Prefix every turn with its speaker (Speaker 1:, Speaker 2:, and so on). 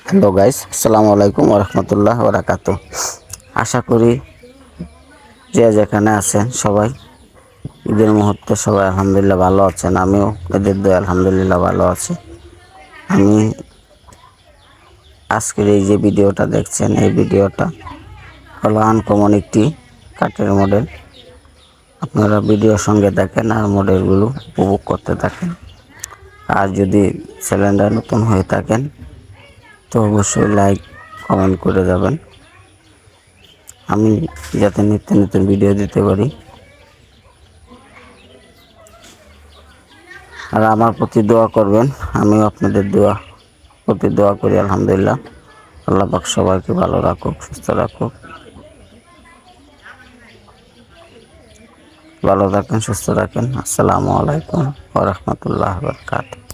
Speaker 1: Hello guys, আসসালামু আলাইকুম ওয়া রাহমাতুল্লাহি ওয়া বারাকাতুহু। আশা করি যে যেখানে আছেন সবাই ঈদের মুহূর্তে সবাই আলহামদুলিল্লাহ ভালো আছেন। আমিও এদের দয়ায় আলহামদুলিল্লাহ ভালো আছি। আমি আজকের এই যে ভিডিওটা দেখছেন, এই ভিডিওটা হলো আনকমন একটি কাঠের মডেল। আপনারা ভিডিওর সঙ্গে দেখেন আর মডেলগুলো উপভোগ করতে থাকেন। আর যদি চ্যানেলটা নতুন হয়ে থাকেন তো অবশ্যই লাইক কমেন্ট করে যাবেন, আমি যাতে নিত্য নতুন ভিডিও দিতে পারি। আর আমার প্রতি দোয়া করবেন, আমিও আপনাদের প্রতি দোয়া করি। আলহামদুলিল্লাহ, আল্লাহ পাক সবাইকে ভালো রাখুক, সুস্থ রাখুক। ভালো থাকেন, সুস্থ থাকেন। আসসালামু আলাইকুম ওয়া রাহমাতুল্লাহি ওয়া বারাকাতুহু।